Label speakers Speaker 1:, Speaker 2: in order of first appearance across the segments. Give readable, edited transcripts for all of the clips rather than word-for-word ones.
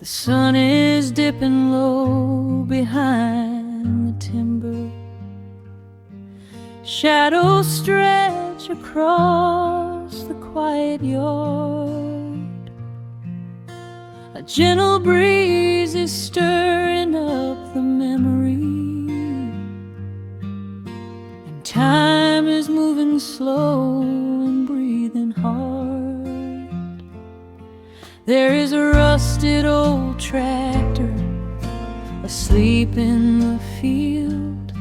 Speaker 1: The sun is dipping low behind the timber. Shadows stretch across the quiet yard. A gentle breeze is stirring up the memory, and time is moving slow and breathing hard. There is a rusted old tractor asleep in the field,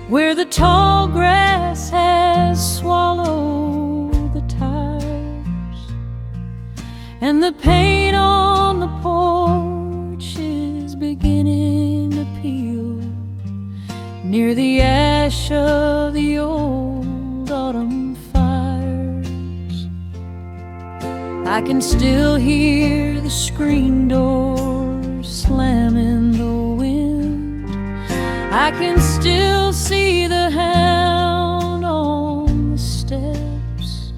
Speaker 1: where the tall grass has swallowed the tires, and the paint on the porch is beginning to peel near the ash of the old autumn fires. I can still hear the screen door slam in the wind. I can still see the hound on the steps.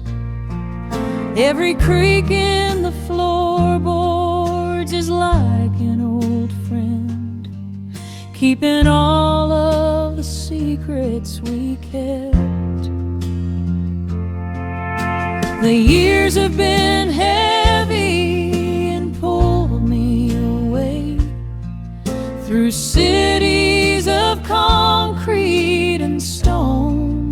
Speaker 1: Every creak in the floorboards is like an old friend, keeping all of the secrets we kept. The years have been heavy and pulled me away through cities of concrete and stone.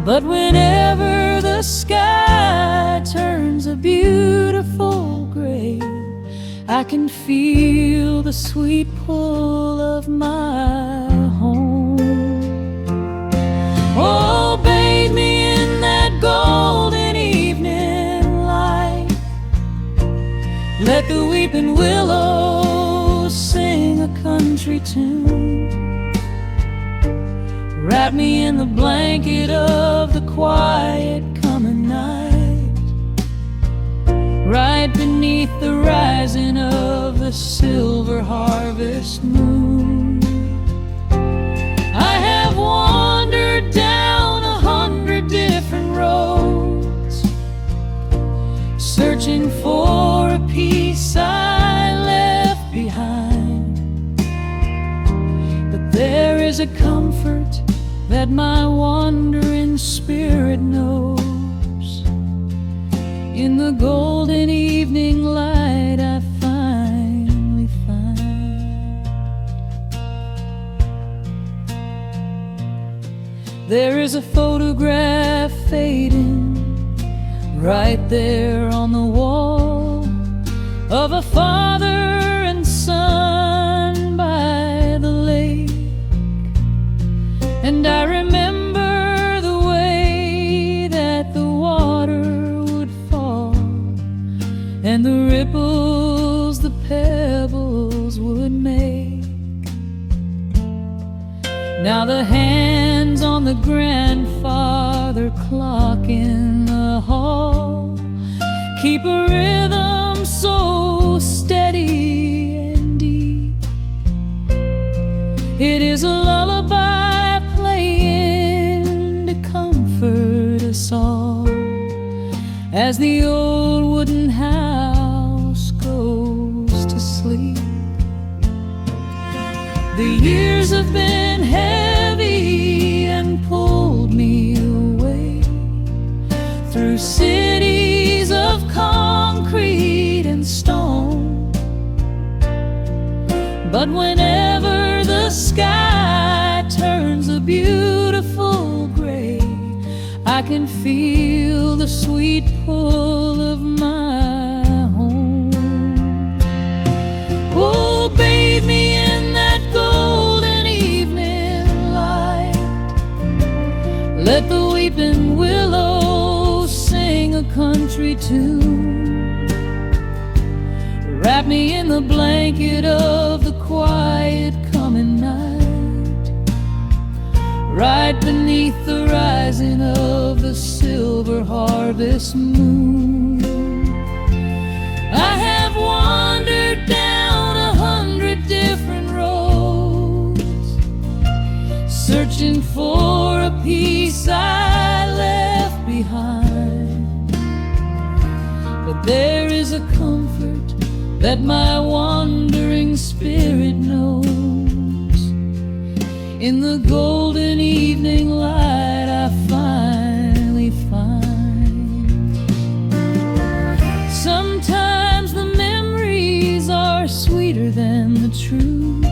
Speaker 1: But whenever the sky turns a beautiful gray, I can feel the sweet pull of my home. Oh, bathe me in that golden evening light. Let the weeping willows sing a country tune. Wrap me in the blanket of the quiet coming night, right beneath the rising of the silver harvest moon. I have wandered down 100 different roads, searching for a piece I left behind. But there is a comfort that my wandering spirit knows. In the golden evening light I finally find. There is a photograph fading right there on the wall, of a father and son by the lake. And I remember the way that the water would fall, and the ripples the pebbles would make. Now the hands on the grandfather clock in the hall keep a rhythm so steady and deep. It is a lullaby playing to comfort us all as the old wooden house goes to sleep. The years have been heavy and pulled me away through cities of concrete and stone. But whenever the sky turns a beautiful gray, I can feel the sweet pull of my home. Oh, bathe me in that golden evening light. Let the weeping willows sing a country tune. Wrap me in the blanket of the quiet coming night, right beneath the rising of the silver harvest moon. I have wandered down 100 different roads, searching for a piece I left behind. But there is a comfort that my wandering spirit knows. In the golden evening light I finally find. Sometimes the memories are sweeter than the truth,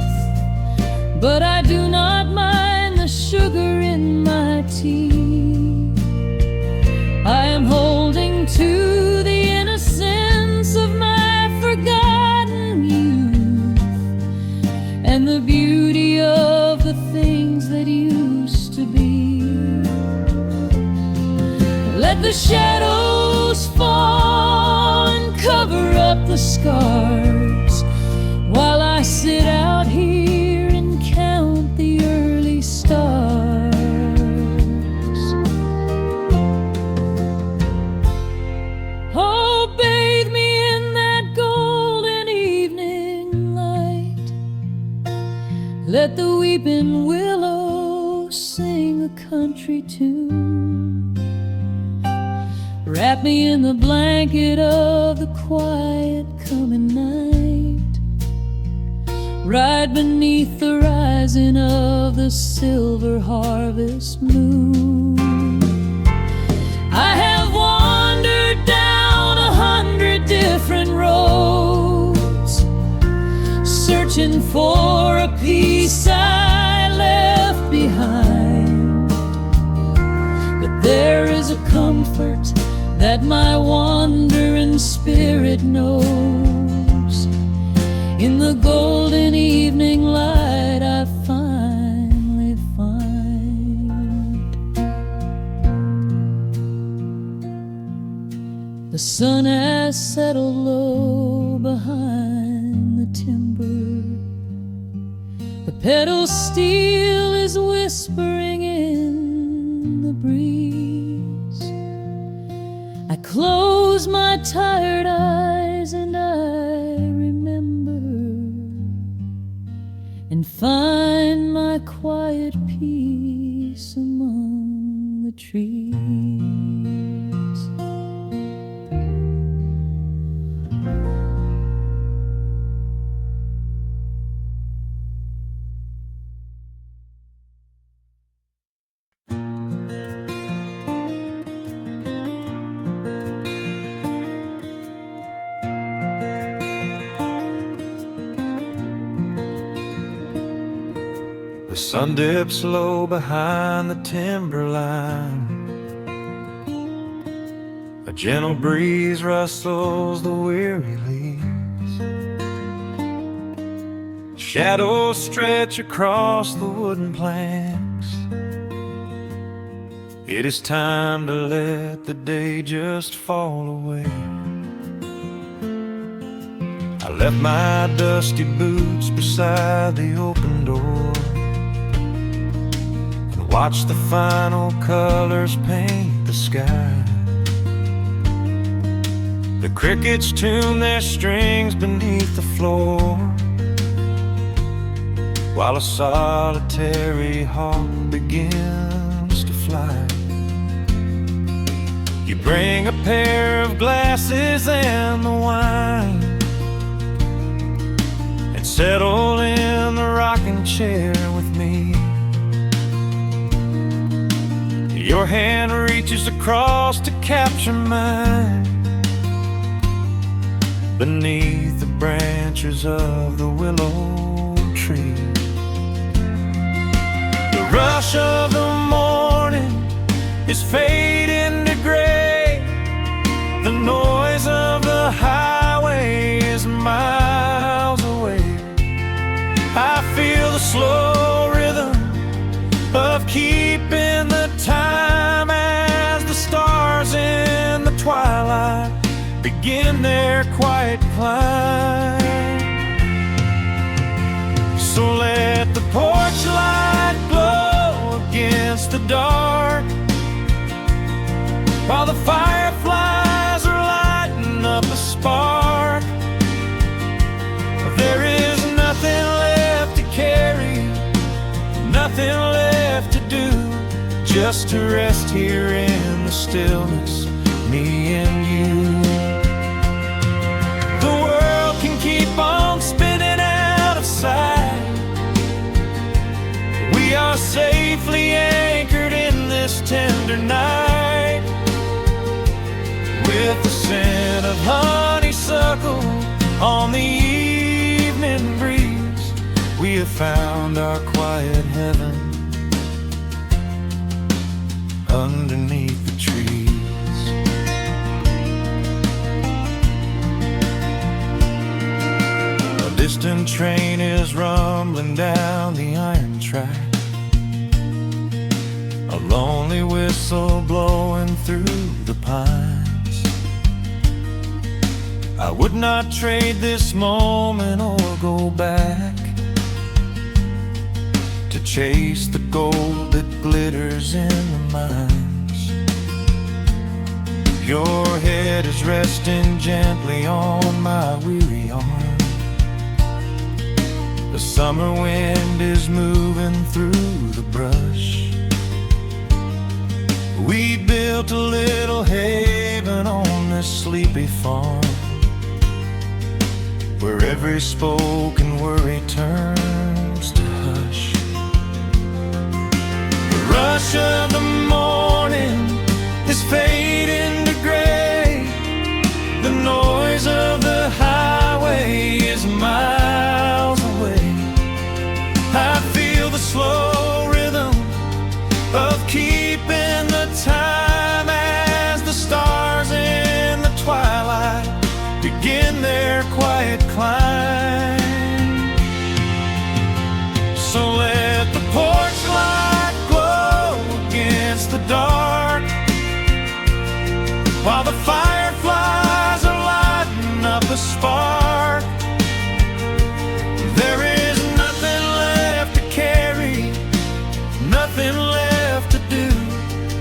Speaker 1: but I do not mind the sugar in my tea. I am holding to the innocence of my forgotten youth, and the beauty of the things that used to be. Let the shadows fall and cover up the scars, while I sit out here and count the early stars. Oh, bathe me in that golden evening light. Let the weeping willow sing a country tune. Wrap me in the blanket of the quiet coming night. Ride beneath the rising of the silver harvest moon. I have wandered down 100 different roads, searching for a piece I left behind. But there is a comfort that my wandering spirit knows. In the golden evening light I finally find. The sun has settled low behind the timber. The pedal steel is whispering in the breeze. I close my tired eyes and I remember, and find my quiet peace among the trees.
Speaker 2: The sun dips low behind the timberline. A gentle breeze rustles the weary leaves. Shadows stretch across the wooden planks. It is time to let the day just fall away. I left my dusty boots beside the open door, watch the final colors paint the sky. The crickets tune their strings beneath the floor, while a solitary hawk begins to fly. You bring a pair of glasses and the wine, and settle in the rocking chair with me. Your hand reaches across to capture mine, beneath the branches of the willow tree. The rush of the morning is fading to gray. The noise of the highway is miles away. I feel the slow rhythm of keeping the time as the stars in the twilight begin their quiet climb. So let the porch light glow against the dark, while the fireflies are lighting up a spark. There is nothing left to carry, nothing left to do, just to rest here in the stillness, me and you. The world can keep tender night. With the scent of honeysuckle on the evening breeze, we have found our quiet heaven underneath the trees. A distant train is rumbling down the iron track, a lonely whistle blowing through the pines. I would not trade this moment or go back to chase the gold that glitters in the mines. Your head is resting gently on my weary arm. The summer wind is moving through the brush. We built a little haven on this sleepy farm, where every spoken worry turns to hush. The rush of the morning is fading to gray. The noise of the highway is miles away. I feel the slow rhythm of keeping the time as the stars in the twilight begin their quiet climb. So let the porch light glow against the dark, while the fireflies are lighting up a spark. There is nothing left to carry, nothing left to do,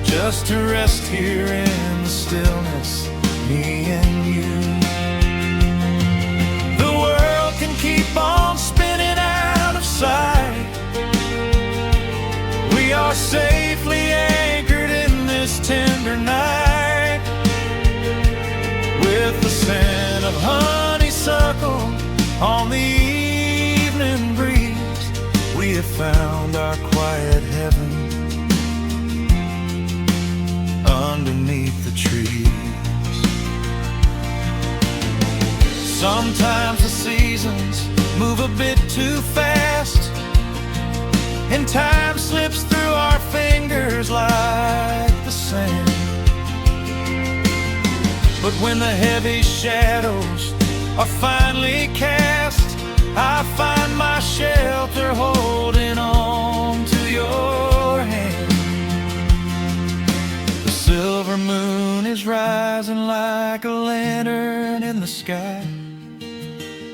Speaker 2: just to rest here in the stillness, me and you. The world can keep on spinning out of sight. We are safely anchored in this tender night. With the scent of honeysuckle on the evening breeze, we have found our quiet heaven underneath the trees. Sometimes the seasons move a bit too fast, and time slips through our fingers like the sand. But when the heavy shadows are finally cast, I find my shelter holding on to your hand. The silver moon is rising like a lantern in the sky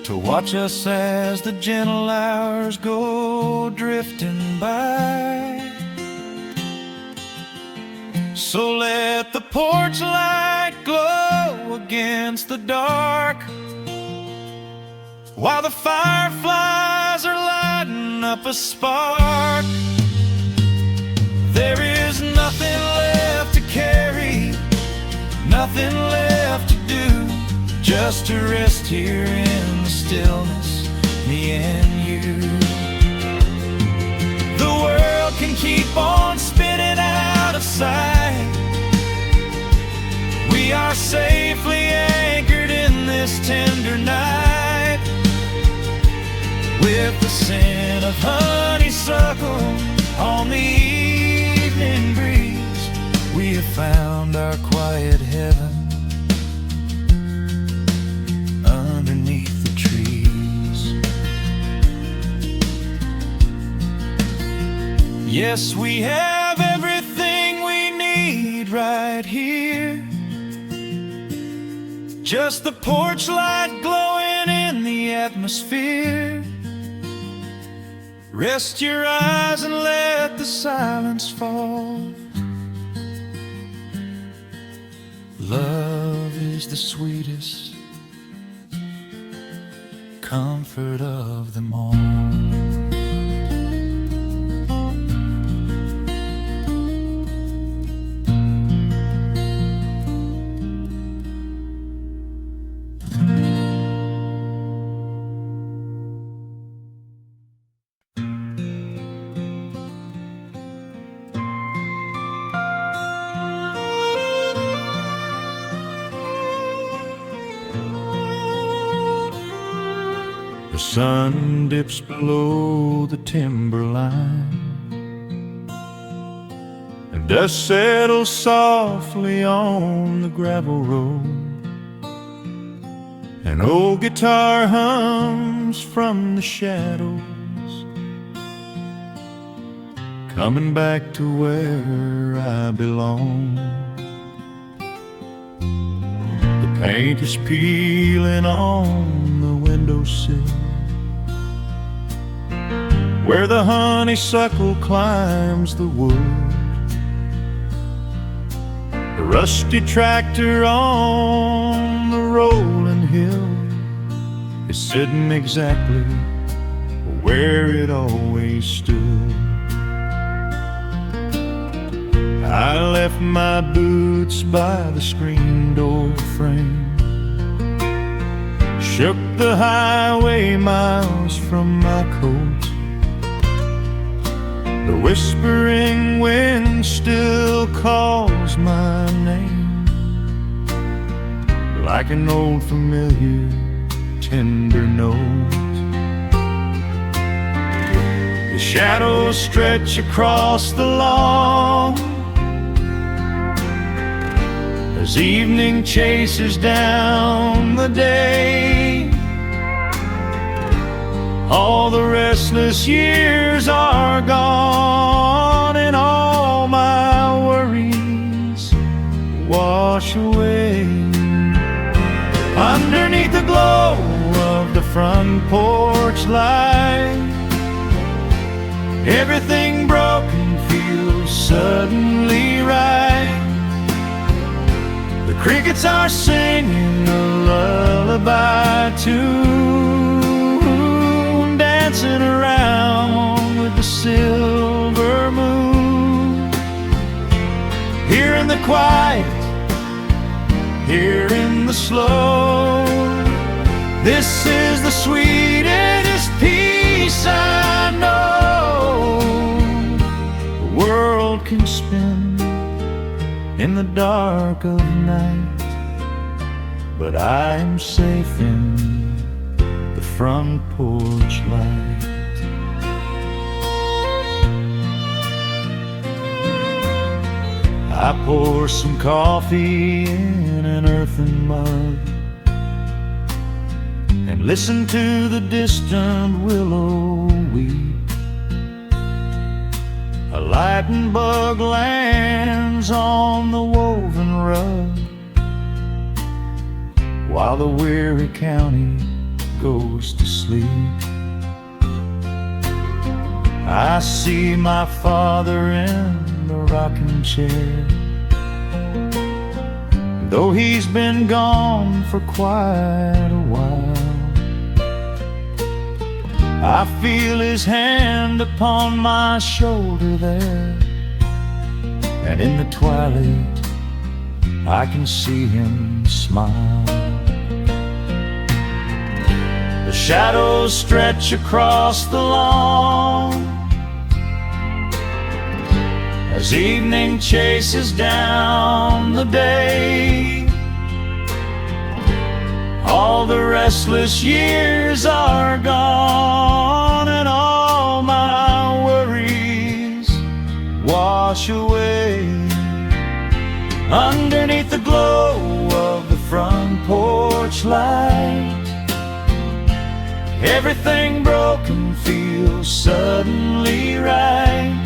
Speaker 2: to watch us as the gentle hours go drifting by. So let the porch light glow against the dark, while the fireflies are lighting up a spark. There is nothing left to carry, nothing left to do, just to rest here in the stillness, me and you. The world can keep on spinning out of sight. We are safely anchored in this tender night. With the scent of honeysuckle on the evening breeze, we have found our quiet heaven underneath the trees. Yes, we have everything we need right here. Just the porch light glowing in the atmosphere. Rest your eyes and let the silence fall. Love is the sweetest comfort of them all. The sun dips below the timberline, and dust settles softly on the gravel road. An old guitar hums from the shadows, coming back to where I belong. The paint is peeling on the windowsill, where the honeysuckle climbs the wood. The rusty tractor on the rolling hill is sitting exactly where it always stood. I left my boots by the screen door frame, shook the highway miles from my coat. The whispering wind still calls my name, like an old familiar tender note. The shadows stretch across the lawn as evening chases down the day. All the restless years are gone, and all my worries wash away. Underneath the glow of the front porch light, everything broken feels suddenly right. The crickets are singing a lullaby tune, dancing around with the silver moon. Here in the quiet, here in the slow, this is the sweetest peace I know. The world can spin in the dark of night, but I am safe in the front porch light. I pour some coffee in an earthen mug and listen to the distant willow weep. A lightning bug lands on the woven rug, while the weary county goes to sleep. I see my father in the rocking chair, though he's been gone for quite a while. I feel his hand upon my shoulder there, and in the twilight I can see him smile. The shadows stretch across the lawn as evening chases down the day. All the restless years are gone, and all my worries wash away. Underneath the glow of the front porch light, everything broken feels suddenly right.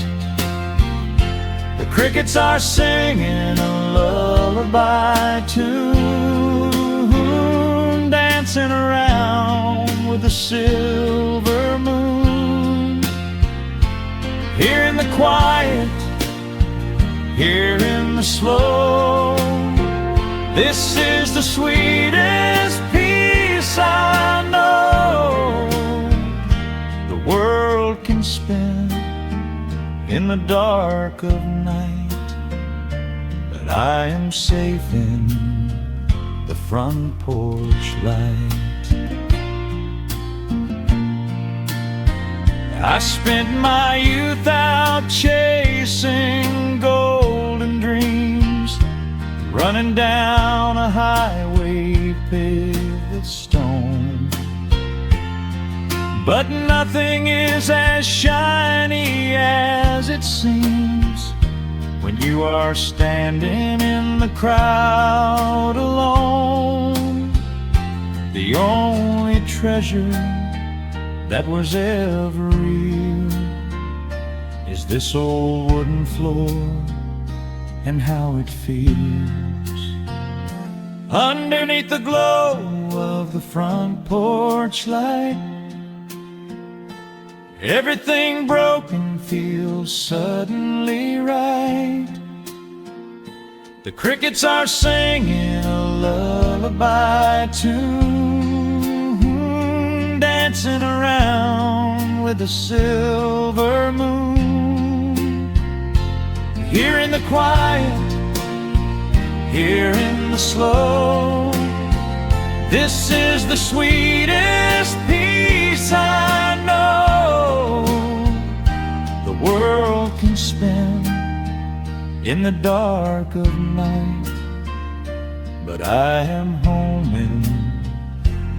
Speaker 2: The crickets are singing a lullaby tune, dancing around with the silver moon. Here in the quiet, here in the slow, this is the sweetest peace I know. The world can spin in the dark of night, but I am safe in the front porch light. I spent my youth out chasing golden dreams, running down a highway paved with stone. But nothing is as shiny as it seems when you are standing in the crowd alone. The only treasure that was ever real is this old wooden floor and how it feels. Underneath the glow of the front porch light, everything broken feels suddenly right. The crickets are singing a lullaby tune, dancing around with the silver moon. Here in the quiet, here in the slow, this is the sweetest peace I know the world can spend in the dark of night. But I am home in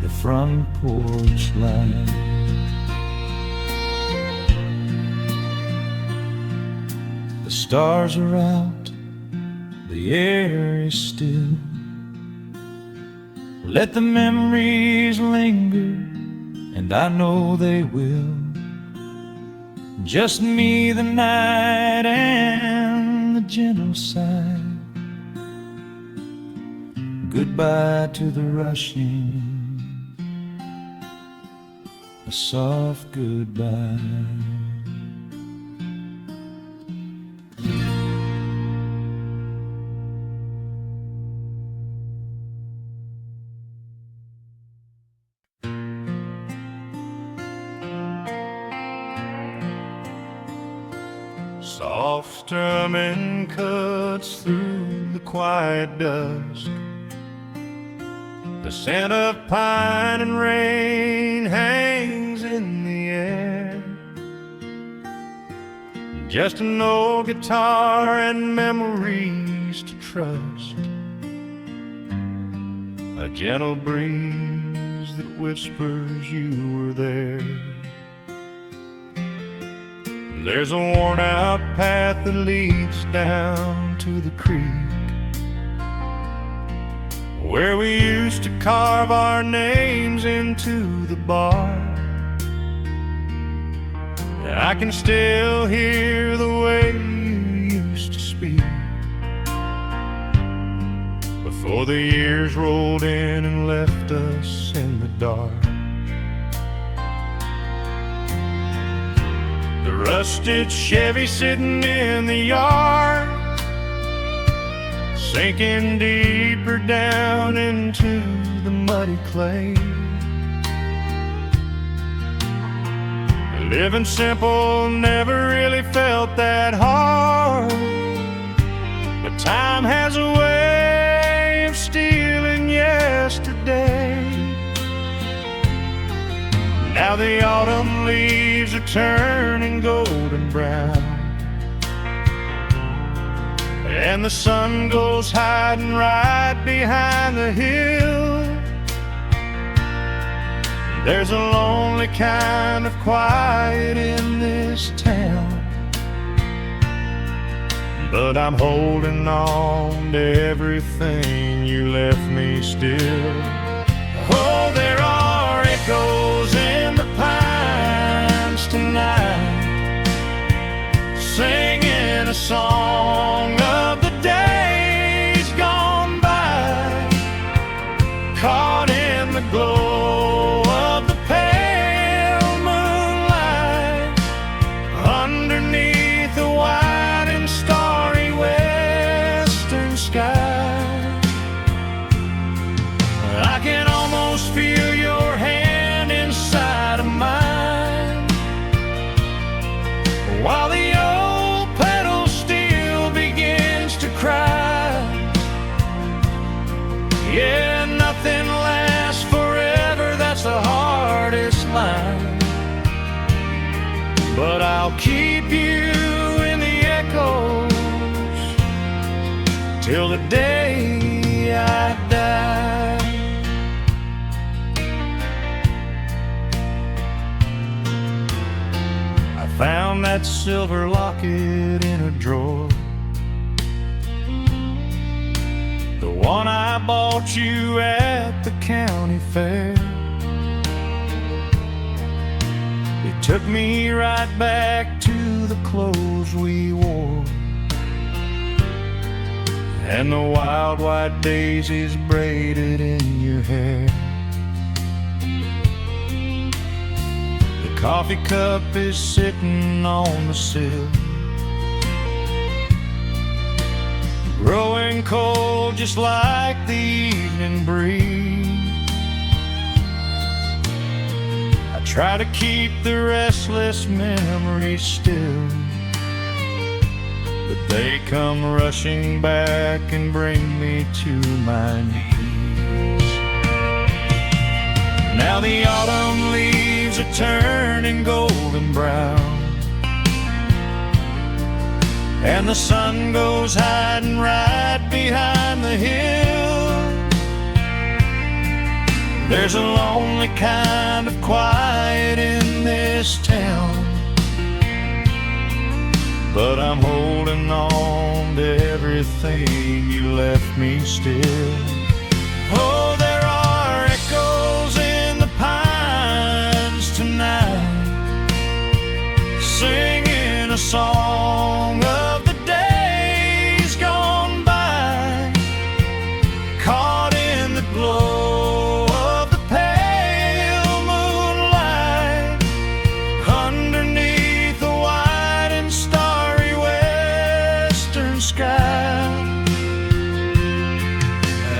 Speaker 2: the front porch light. The stars are out, the air is still. Let the memories linger, and I know they will. Just me, the night, and the gentle sigh. Goodbye to the rushing, a soft goodbye. Soft strumming cuts through the quiet dusk. The scent of pine and rain hangs in the air. Just an old guitar and memories to trust. A gentle breeze that whispers you were there. There's a worn-out path that leads down to the creek, where we used to carve our names into the bark. I can still hear the way you used to speak before the years rolled in and left us in the dark. The rusted Chevy sitting in the yard, sinking deeper down into the muddy clay. Living simple never really felt that hard, but time has a way of stealing yesterday. Now the autumn leaves are turning golden brown, and the sun goes hiding right behind the hill. There's a lonely kind of quiet in this town, but I'm holding on to everything you left me still. Oh, there are echoes in the pines tonight, singing a song of the days gone by, caught in the glow of the pale moonlight, underneath the wide and starry western sky. I can almost feel your hand inside of mine, while the old pedal steel begins to cry. Yeah, nothing lasts forever, that's the hardest line, but I'll keep you in the echoes till the day I die. found that silver locket in a drawer, the one I bought you at the county fair. It took me right back to the clothes we wore, and the wild white daisies braided in your hair. The coffee cup is sitting on the sill, growing cold just like the evening breeze. I try to keep the restless memories still, but they come rushing back and bring me to my knees. Now the autumn leaves are turning golden brown, and the sun goes hiding right behind the hill. There's a lonely kind of quiet in this town, but I'm holding on to everything you left me still. Oh, there are echoes in the pines tonight, singing a song of the days gone by, caught in the glow of the pale moonlight, underneath the white and starry western sky.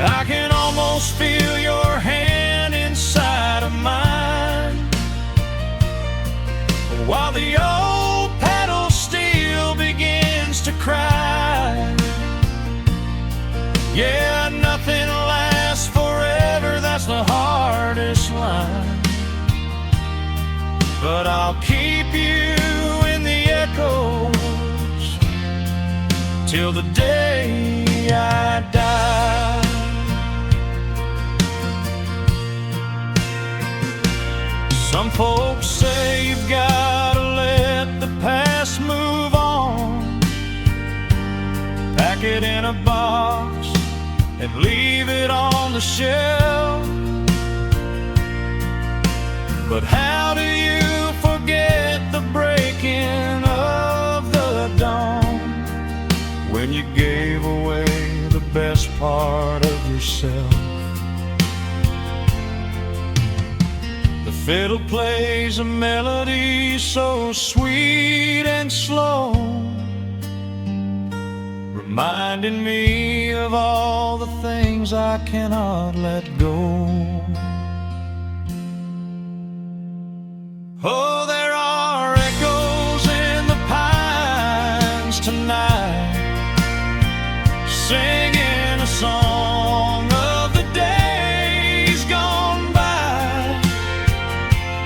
Speaker 2: I can almost feel your hand inside of mine, while the old pedal steel begins to cry. Yeah, nothing lasts forever, that's the hardest line, but I'll keep you in the echoes till the day I die. Some folks say you've got to let the past move on, pack it in a box and leave it on the shelf. But how do you forget the breaking of the dawn, when you gave away the best part of yourself? The fiddle plays a melody so sweet and slow, reminding me of all the things I cannot let go. Oh, there are echoes in the pines tonight, singing a song of the days gone by,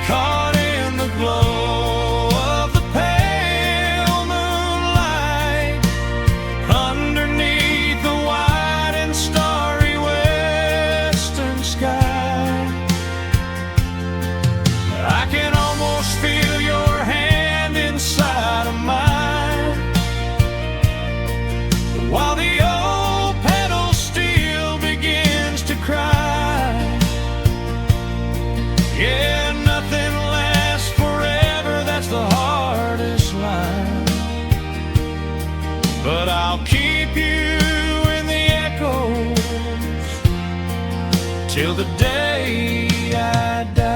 Speaker 2: caught in the glow of the pale moonlight, underneath the white and starry western sky. I can almost feel your hand inside of mine, while the old pedal steel begins to cry. Yeah, nothing lasts forever, that's the hardest line, but I'll keep you in the echoes till the day I die.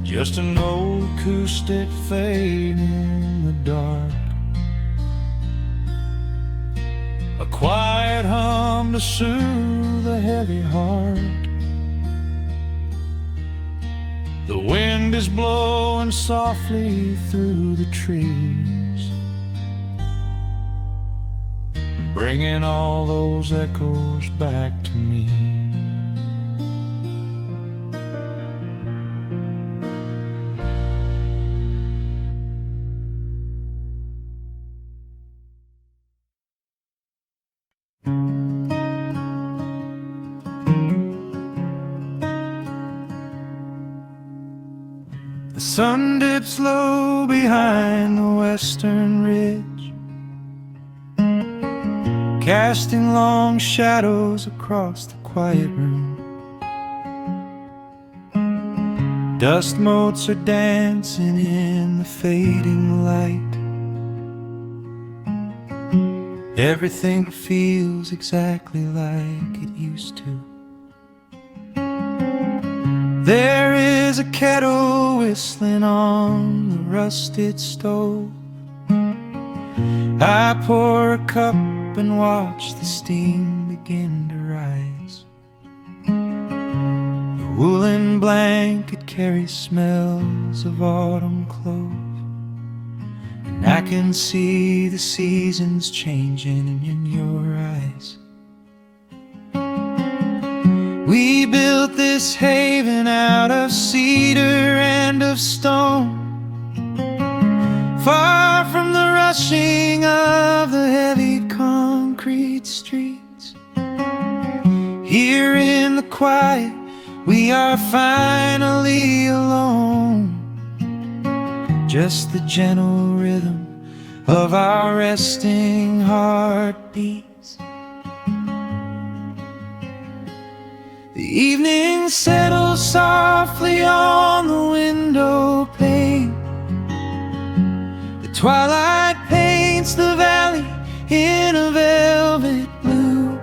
Speaker 2: Just an old acoustic fading in the dark, a quiet hum to soothe a heavy heart. The wind is blowing softly through the trees, bringing all those echoes back to me. The sun dips low behind the western ridge, casting long shadows across the quiet room. Dust motes are dancing in the fading light. Everything feels exactly like it used to. There is a kettle whistling on the rusted stove. I pour a cup and watch the steam begin to rise. The woolen blanket carries smells of autumn clove, and I can see the seasons changing in your eyes. We built this haven out of cedar and of stone, far from the rushing of the heavy concrete streets. Here in the quiet, we are finally alone. Just the gentle rhythm of our resting heartbeats. The evening settles softly on the window pane. The twilight paints the valley in a velvet blue.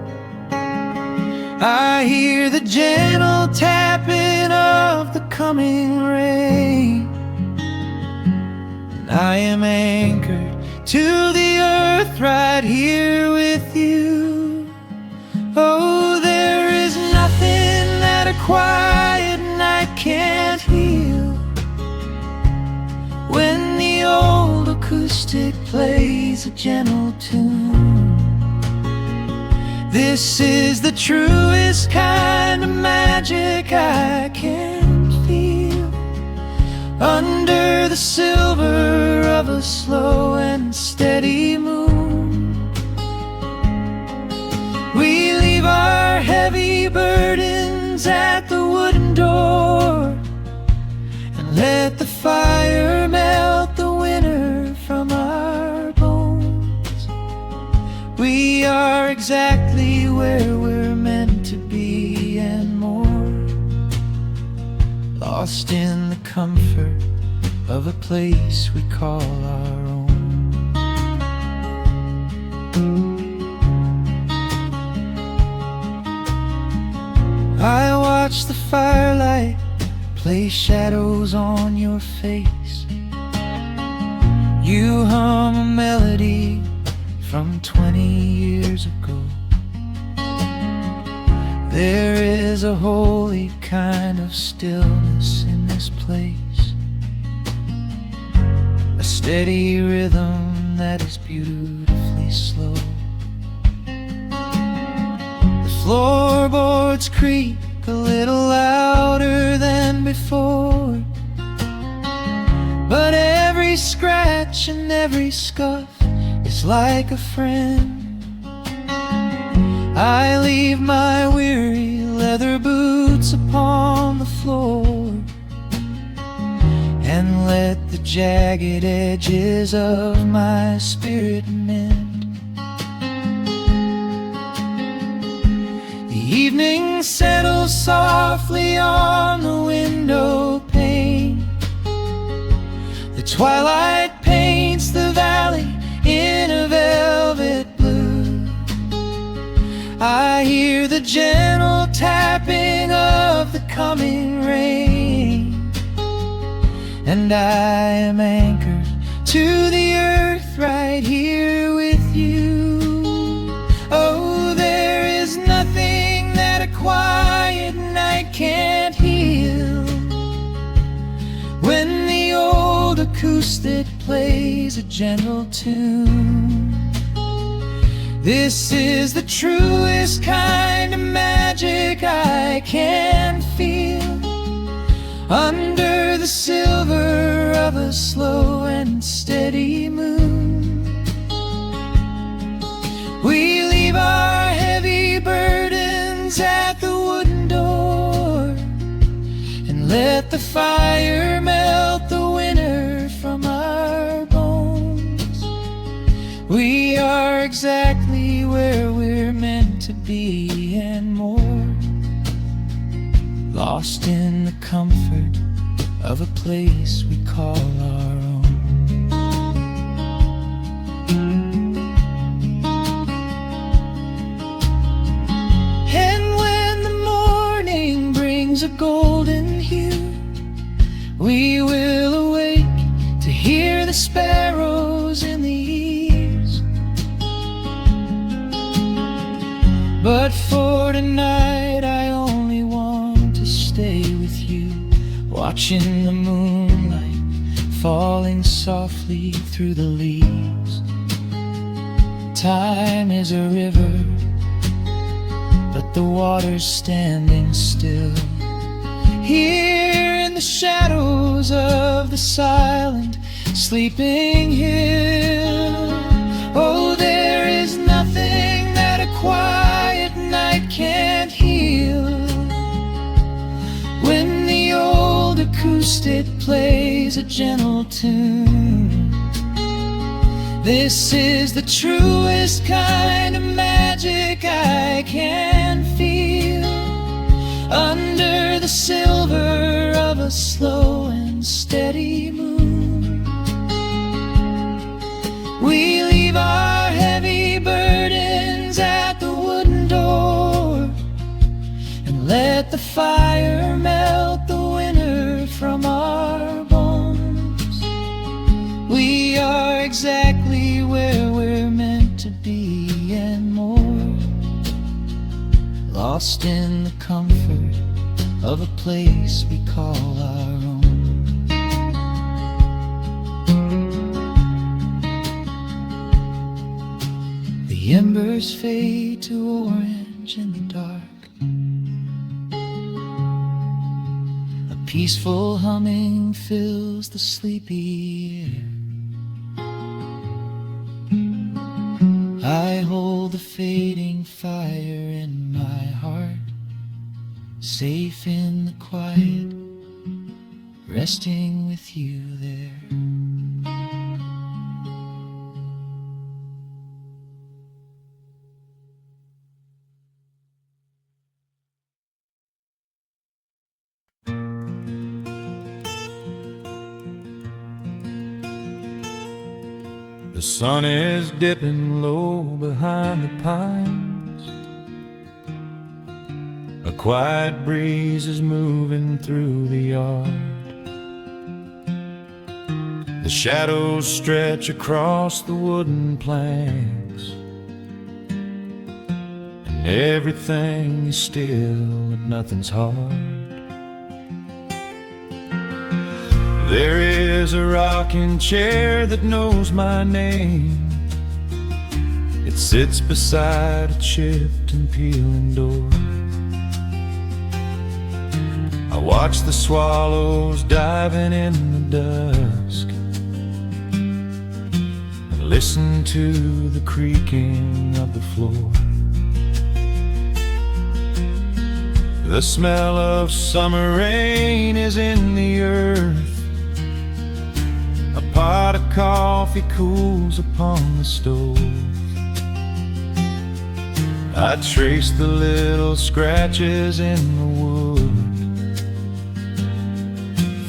Speaker 2: I hear the gentle tapping of the coming rain, and I am anchored to the earth right here with you. Oh, there is nothing that a quiet night can't heal, when the old acoustic plays a gentle tune. This is the truest kind of magic I can feel, under the silver of a slow and steady moon. We leave our heavy burdens at the wooden door, and let the fire melt the winter from our bones. We are exactly where we're meant to be and more, lost in the comfort of a place we call our own. I watch the firelight play shadows on your face. You hum a melody from 20 years ago. There is a holy kind of stillness in this place, a steady rhythm that is beautifully slow. The floorboards creak a little louder than before, but every scratch and every scuff is like a friend. I leave my weary leather boots upon the floor, and let the jagged edges of my spirit mend. The evening settles softly on the window pane. The twilight paints the valley in a velvet blue. I hear the gentle tapping of the coming rain, and I am anchored to the earth right here with you. Oh, there is nothing that a quiet night can't heal, when the old acoustic plays a gentle tune. This is the truest kind of magic I can feel, under the silver of a slow and steady moon. We leave our heavy burdens at the wooden door, and let the fire melt the exactly where we're meant to be and more, lost in the comfort of a place we call our own. And when the morning brings a golden hue, we will awake to hear the sparrows in the eaves. But for tonight I only want to stay with you, watching the moonlight falling softly through the leaves. Time is a river, but the water's standing still. Here in the shadows of the silent, sleeping hill. Oh, there is nothing that a quiet night can't heal. When the old acoustic plays a gentle tune, this is the truest kind of magic I can feel. Under the silver of a slow and steady moon, we leave our heavy burdens at the wooden door and let the fire melt the winter from our bones. We are exactly where we're meant to be and more, lost in the comfort of a place we call our own. The embers fade to orange in the dark. A peaceful humming fills the sleepy air. I hold the fading fire in my heart, safe in the quiet, resting with you there. The sun is dipping low behind the pines. A quiet breeze is moving through the yard. The shadows stretch across the wooden planks, and everything is still and nothing's hard. There is a rocking chair that knows my name. It sits beside a chipped and peeling door. I watch the swallows diving in the dusk and listen to the creaking of the floor. The smell of summer rain is in the earth. A pot of coffee cools upon the stove. I trace the little scratches in the wood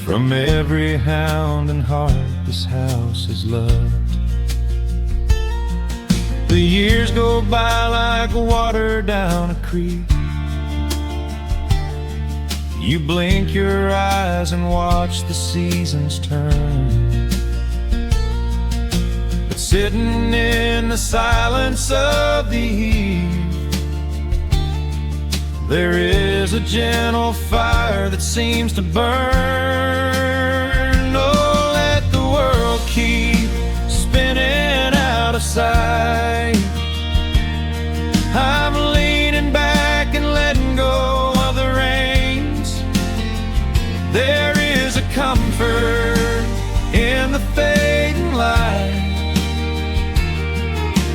Speaker 2: from every hound and heart this house has loved. The years go by like water down a creek. You blink your eyes and watch the seasons turn. But sitting in the silence of the eve, there is a gentle fire that seems to burn. Oh, let the world keep spinning out of sight. I'm leaning back and letting go of the reins. There is a comfort in the fading light,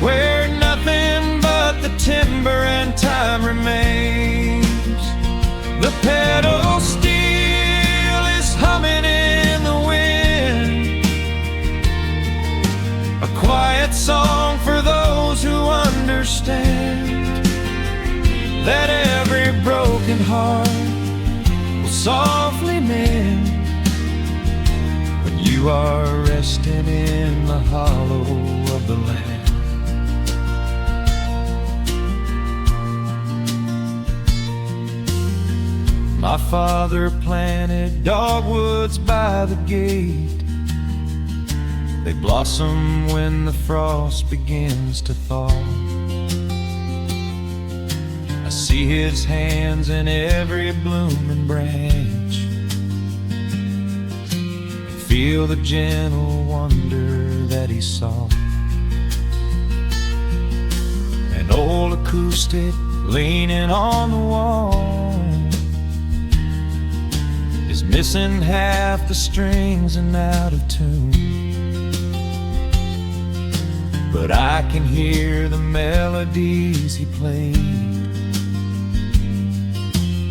Speaker 2: where nothing but the timber and time remains. The pedal steel is humming in broken heart will softly mend when you are resting in the hollow of the land. My father planted dogwoods by the gate. They blossom when the frost begins to thaw. I see his hands in every blooming branch, and feel the gentle wonder that he saw. An old acoustic leaning on the wall is missing half the strings and out of tune, but I can hear the melodies he played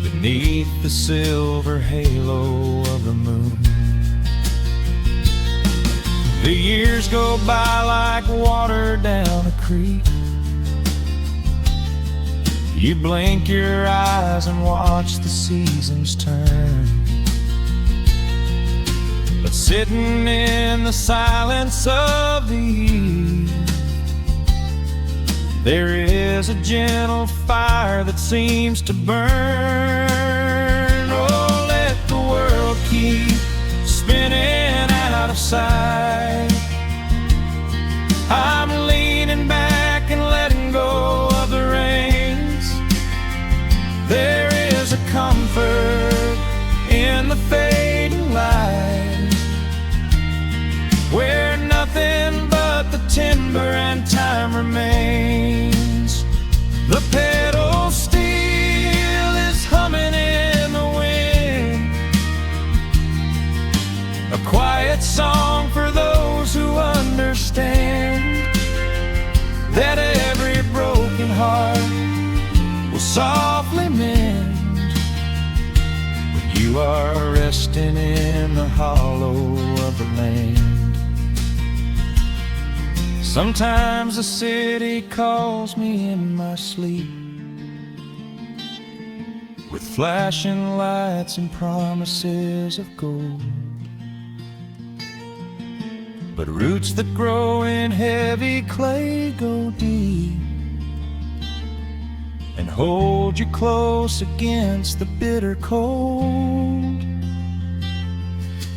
Speaker 2: beneath the silver halo of the moon. The years go by like water down a creek. You blink your eyes and watch the seasons turn, but sitting in the silence of the eve, there is a gentle fire that seems to burn. Oh, let the world keep spinning out of sight. I'm leaning back and letting go of the reins. There is a comfort in the fading light, where nothing but the timber and time remains. The pedal steel is humming in the wind, a quiet song for those who understand that every broken heart will softly mend when you are resting in the hollow of the land. Sometimes the city calls me in my sleep, with flashing lights and promises of gold, but roots that grow in heavy clay go deep and hold you close against the bitter cold.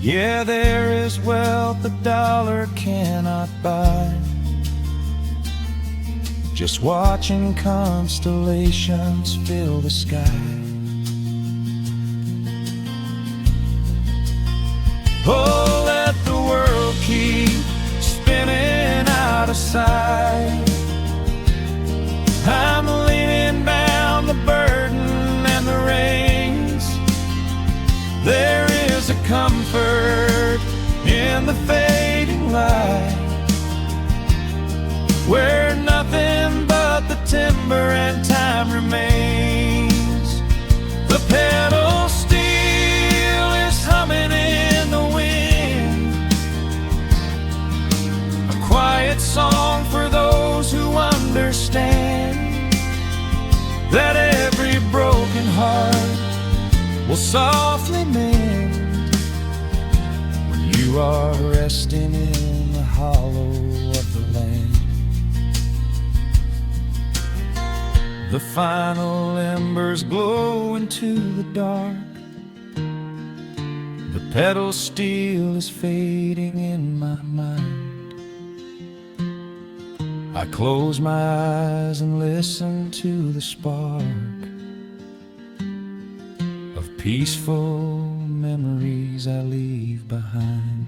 Speaker 2: Yeah, there is wealth a dollar cannot buy, just watching constellations fill the sky. Oh, let the world keep spinning out of sight. I'm leaning down the burden and the reins. There is a comfort in the fading light, where nothing but the timber and time remains. The pedal steel is humming in the wind, a quiet song for those who understand that every broken heart will softly mend when you are resting in the hollow of the land. The final embers glow into the dark. The pedal steel is fading in my mind. I close my eyes and listen to the spark of peaceful memories I leave behind.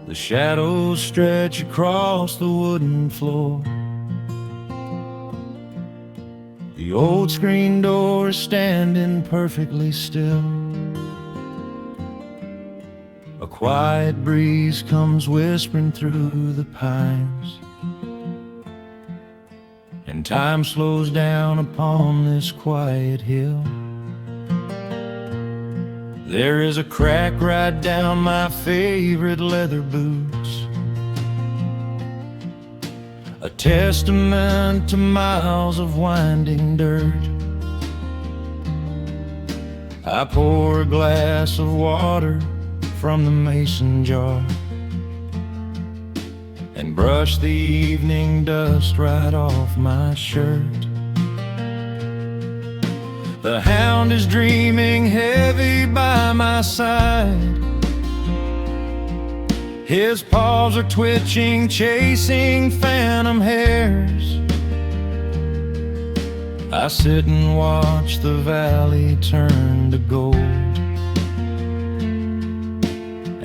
Speaker 2: The shadows stretch across the wooden floor. The old screen door is standing perfectly still. A quiet breeze comes whispering through the pines, and time slows down upon this quiet hill. There is a crack right down my favorite leather boots, a testament to miles of winding dirt. I pour a glass of water from the mason jar and brush the evening dust right off my shirt. The hound is dreaming heavy by my side. His paws are twitching, chasing phantom hares. I sit and watch the valley turn to gold,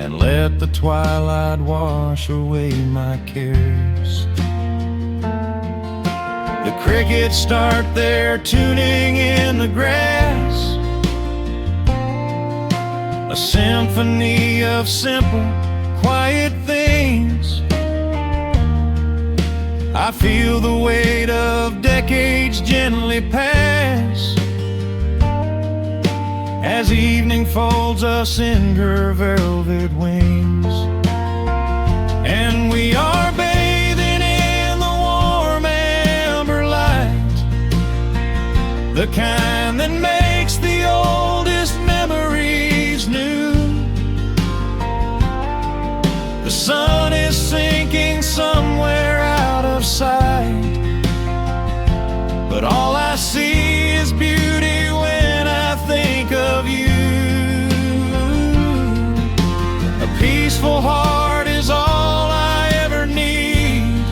Speaker 2: and let the twilight wash away my cares. The crickets start their tuning in the grass, a symphony of simple, quiet things. I feel the weight of decades gently pass, as evening folds us in her velvet wings. And we are bathing in the warm amber light, the kind that makes the oldest memories new. The sun is sinking somewhere out of sight, but all I see is beauty when I think of you. A peaceful heart is all I ever need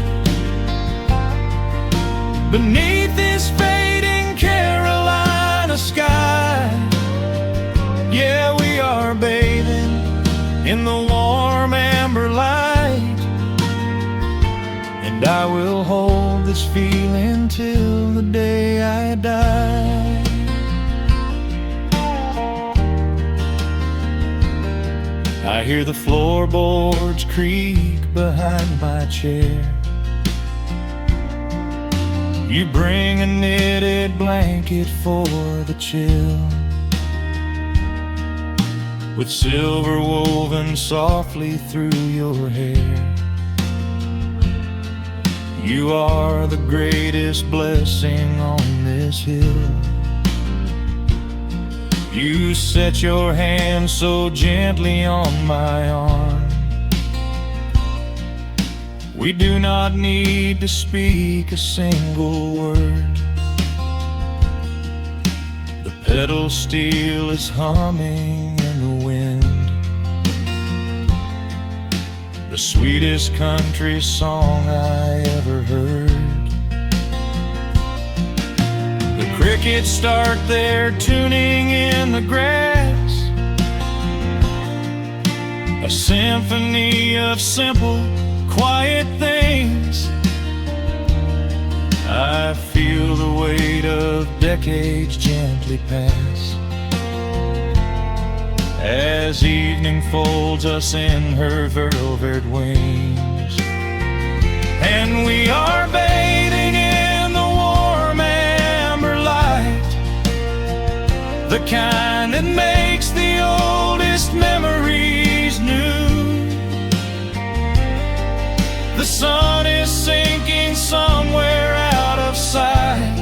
Speaker 2: beneath this fading Carolina sky. Yeah, we are bathing in the warm amber light, and I will hold this feeling till the day I die. I hear the floorboards creak behind my chair. You bring a knitted blanket for the chill, with silver woven softly through your hair. You are the greatest blessing on this hill. You set your hand so gently on my arm. We do not need to speak a single word. The pedal steel is humming in the wind, the sweetest country song I ever heard. The crickets start their tuning in the grass, a symphony of simple, quiet things. I feel the weight of decades gently pass, as evening folds us in her velvet wings. And we are bathing in the warm amber light, the kind that makes the oldest memories new. The sun is sinking somewhere out of sight,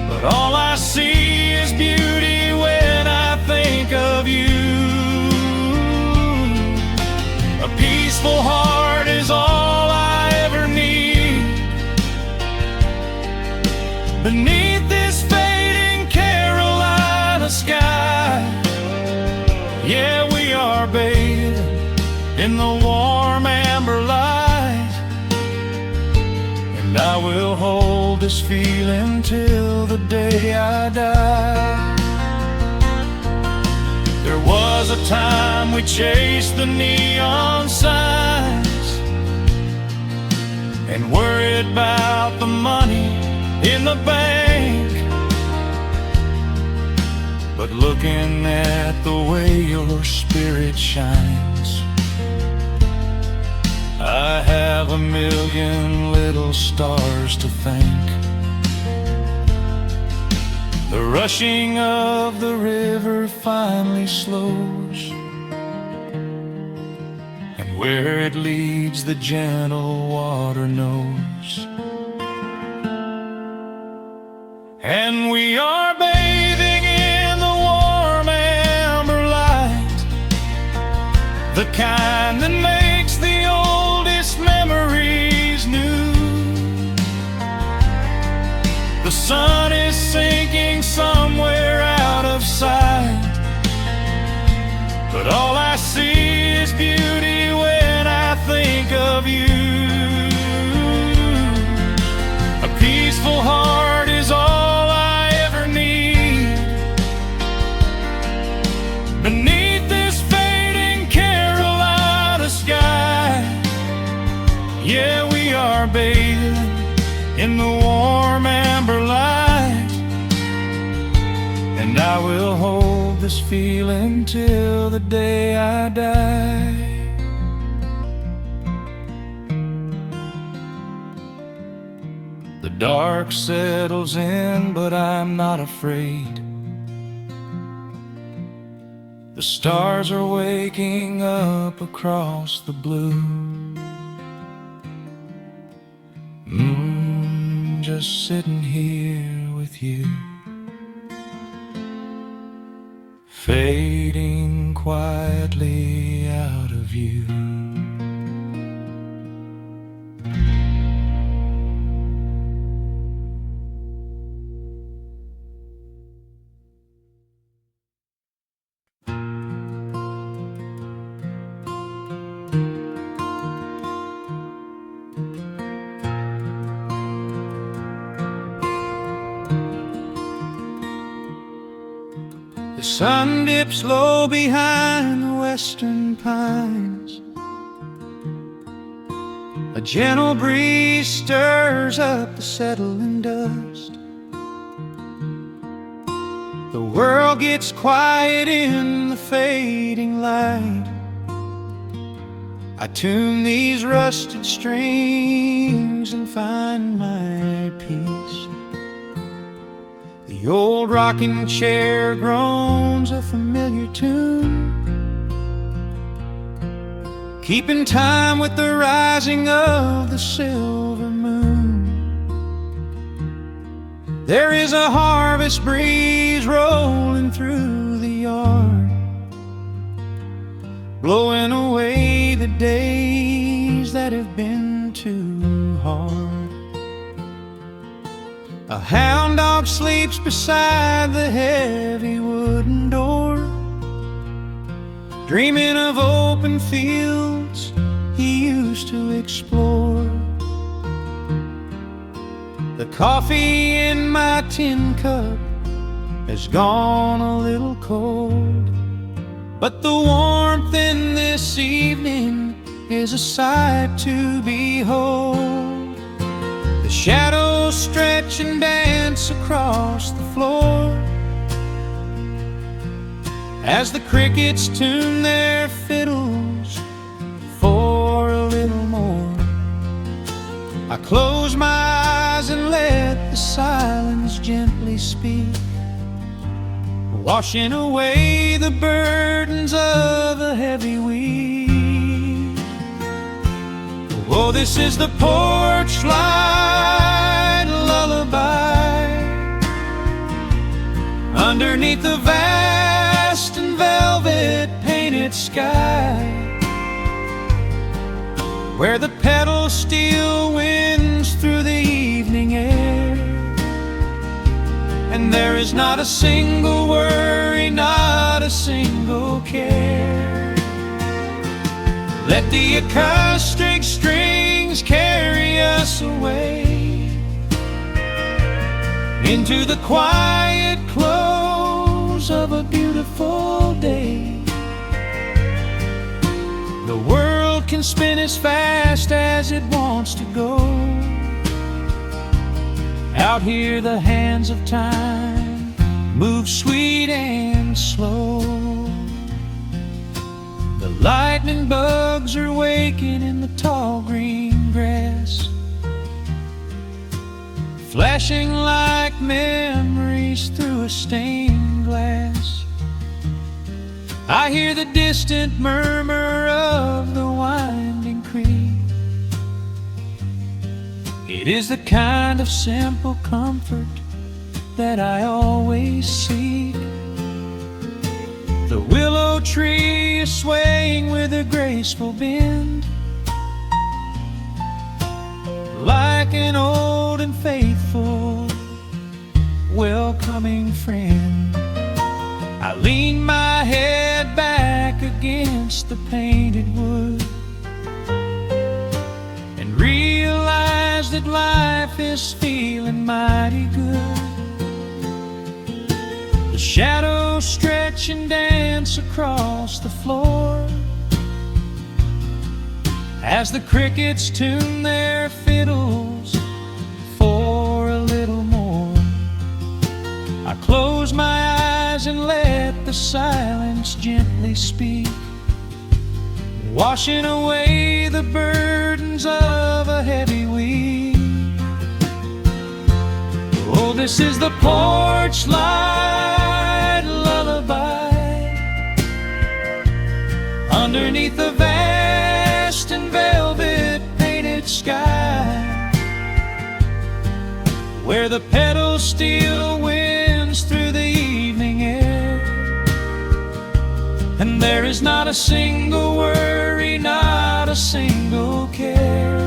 Speaker 2: but all I see is beauty when I think of you. A peaceful heart is all I ever need beneath this fading Carolina sky. Yeah, we are bathing in the warm amber light, and I will hold this feeling till the day I die. There was a time we chased the neon signs and worried about the money in the bank, but looking at the way your spirit shines, I have a million little stars to thank. The rushing of the river finally slows, and where it leads the gentle water knows. And we are bathing in the warm amber light, the kind that makes the oldest memories new. The sun is sinking somewhere out of sight, but all I see is beauty when I think of you. A peaceful heart is all I ever need. Beneath this fading Carolina sky, yeah, we are bathing in the warm amber light, and I will hold this feeling till the day I die. The dark settles in, but I'm not afraid. The stars are waking up across the blue. Just sitting here with you, fading quietly out of view. The sun dips low behind the western pines. A gentle breeze stirs up the settling dust. The world gets quiet in the fading light. I tune these rusted strings and find my peace. The old rocking chair groans a familiar tune, keeping time with the rising of the silver moon. There is a harvest breeze rolling through the yard, blowing away the days that have been too hard. A hound dog sleeps beside the heavy wooden door, dreaming of open fields he used to explore. The coffee in my tin cup has gone a little cold, but the warmth in this evening is a sight to behold. The shadows stretch and dance across the floor as the crickets tune their fiddles for a little more. I close my eyes and let the silence gently speak, washing away the burdens of a heavy week. Oh, this is the porch light lullaby underneath the vast and velvet painted sky, where the pedal steel winds through the evening air, and there is not a single worry, not a single care. Let the acoustic strings carry us away into the quiet close of a beautiful day. The world can spin as fast as it wants to go. Out here the hands of time move sweet and slow. The lightning bugs are waking in the tall green grass, flashing like memories through a stained glass. I hear the distant murmur of the winding creek. It is the kind of simple comfort that I always seek. The willow tree is swaying with a graceful bend, like an old and faithful welcoming friend. I lean my head back against the painted wood and realize that life is feeling mighty good. The shadows stretch and dance across the floor as the crickets tune their fiddles for a little more. I close my eyes and let the silence gently speak, washing away the burdens of a heavy week. Oh, this is the porch light lullaby underneath the vast and velvet painted sky, where the pedal steel winds through the evening air, and there is not a single worry, not a single care.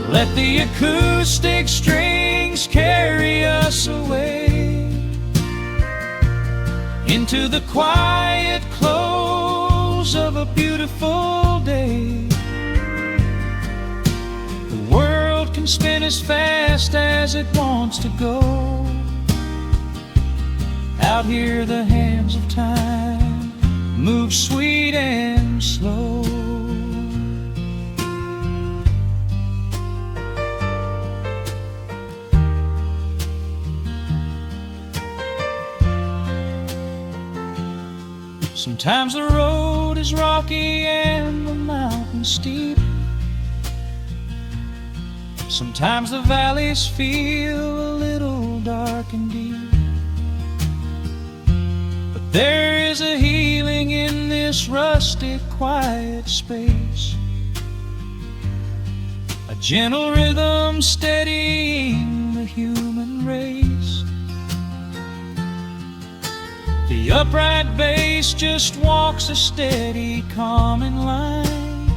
Speaker 2: Let the acoustic strings carry us away into the quiet close of a beautiful day. The world can spin as fast as it wants to go. Out here the hands of time move sweet and slow. Sometimes the road is rocky and the mountain steep. Sometimes the valleys feel a little dark and deep. But there is a healing in this rustic, quiet space, a gentle rhythm steadying the human race. The upright bass just walks a steady, calming line,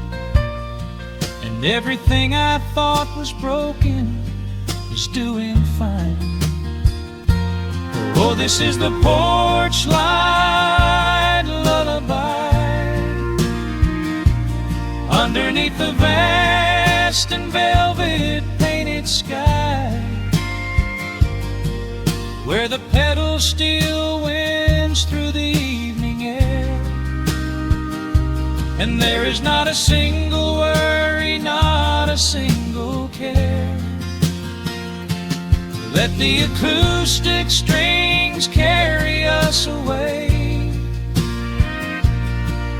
Speaker 2: and everything I thought was broken is doing fine. Oh, this is the porch light lullaby underneath the vast and velvet painted sky, where the pedal steel winds through the evening air, and there is not a single worry, not a single care. Let the acoustic strings carry us away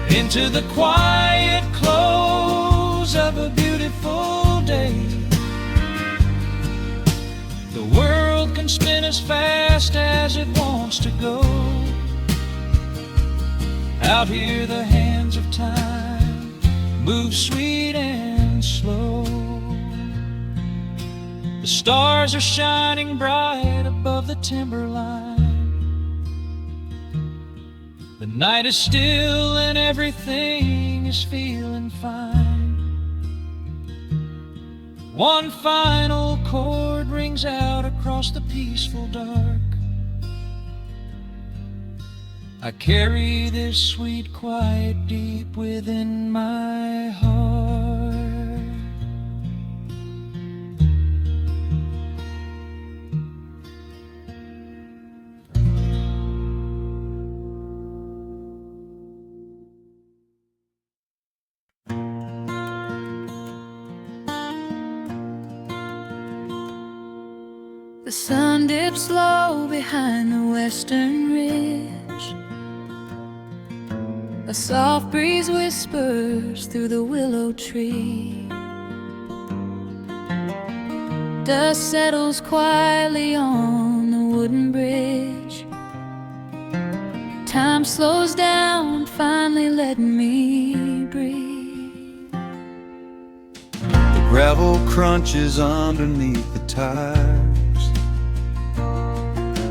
Speaker 2: into the quiet close of a beautiful day. The world can spin as fast as it wants to go. Out here the hands of time move sweet and slow. The stars are shining bright above the timberline. The night is still and everything is feeling fine. One final chord rings out across the peaceful dark. I carry this sweet quiet deep within my heart.
Speaker 1: The sun dips low behind the western ridge. A soft breeze whispers through the willow tree. Dust settles quietly on the wooden bridge. Time slows down, finally letting me breathe.
Speaker 2: The gravel crunches underneath the tires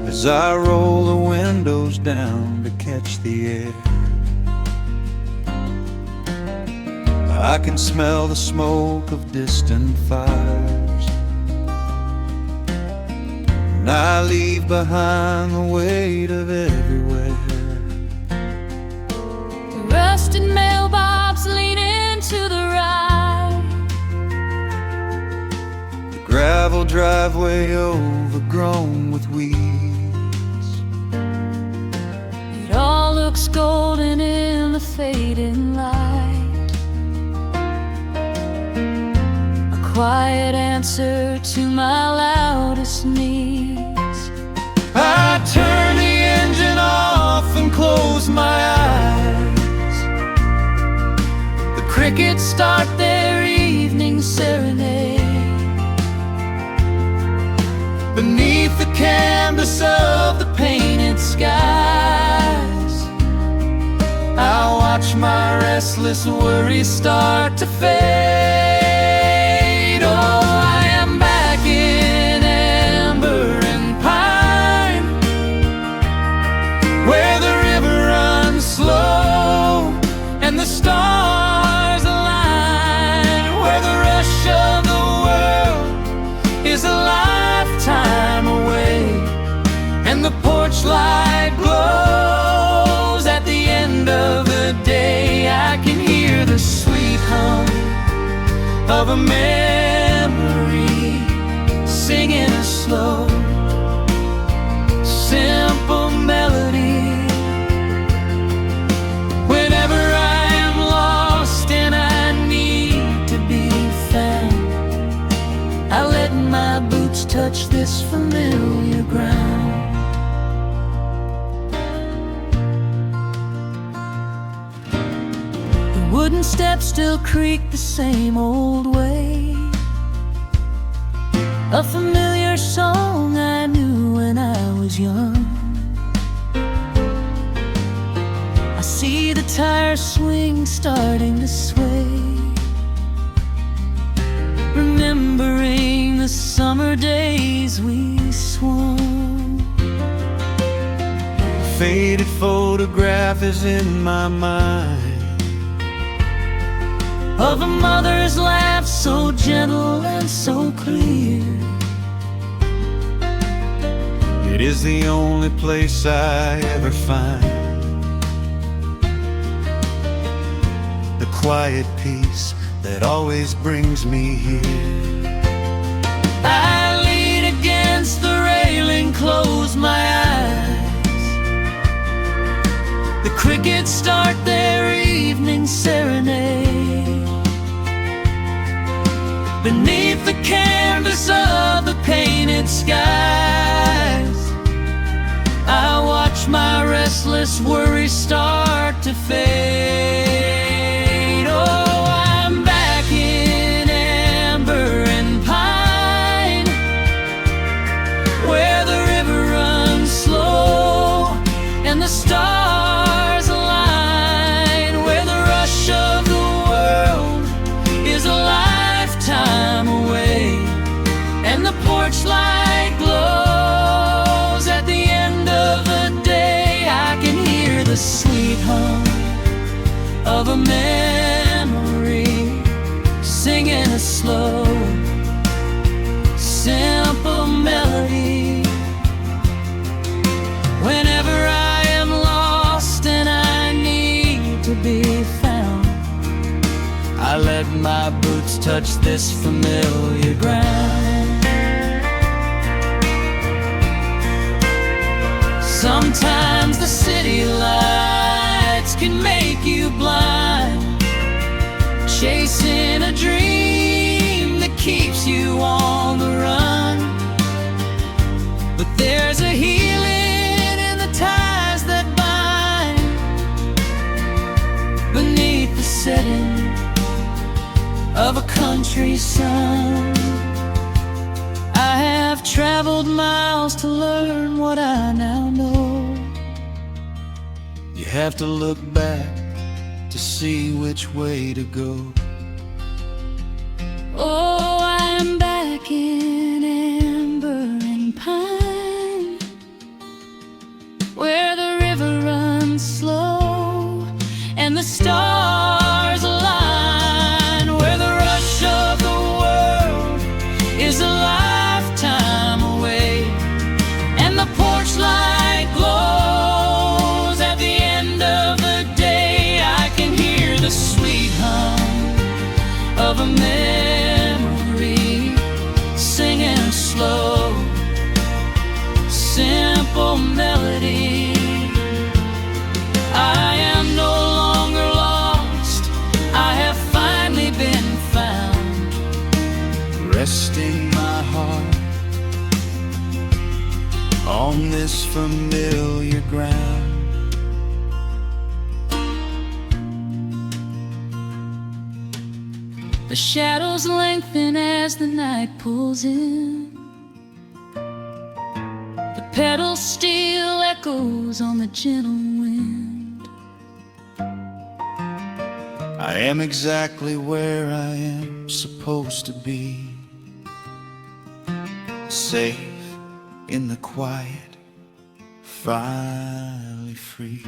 Speaker 2: as I roll the windows down to catch the air. I can smell the smoke of distant fires, and I leave behind the weight of everywhere.
Speaker 1: The rusted mailbox leaning to the right.
Speaker 2: The gravel driveway overgrown with weeds.
Speaker 1: It all looks golden in the fading light. A quiet answer to my loudest needs.
Speaker 2: I turn the engine off and close my eyes.
Speaker 1: The crickets start their evening serenade.
Speaker 2: Beneath the canvas of the painted skies, I watch my restless worries start to fade. Oh, I am back in amber and pine, where the river runs slow and the stars align, where the rush of the world is a lifetime away, and the porch light glows at the end of the day. I can hear the sweet hum of a memory singing a slow, simple melody. Whenever I am lost and I need to be found, I let my boots touch this familiar ground. The wooden steps still creak the same old way. A familiar song I knew when I was young. I see the tires swing starting to sway, remembering the summer days we swung. A faded photograph is in my mind of a mother's laugh, so gentle and so clear. It is the only place I ever find the quiet peace that always brings me here. I lean against the railing, close my eyes. The crickets start their evening serenade. Beneath the canvas of the painted skies, I watch my restless worries start to fade. Oh, I'm back in amber and pine, where the river runs slow and the stars align, where the rush of the world is a lifetime away, and the porch light glows at the end of the day. I can hear the sweet hum of a memory singing a slow, simple melody. Whenever I am lost and I need to be found, I let my boots touch this familiar ground. Sometimes the city lights can make you blind, chasing a dream that keeps you on the run. There's a healing in the ties that bind beneath the setting of a country sun. I have traveled miles to learn what I now know. You have to look back to see which way to go.
Speaker 1: Oh, I am back in amber and pine, where the river runs slow and the stars align, where the rush of the world is a lifetime away, and the porch light glows at the end of the day. I can hear the sweet hum of a memory singing slow, simple melody. I am no longer lost, I have finally been found,
Speaker 2: Resting my heart on this familiar ground.
Speaker 1: The shadows lengthen as the night pulls in. The pedal steel echoes on the gentle wind.
Speaker 2: I am exactly where I am supposed to be, safe in the quiet, finally free.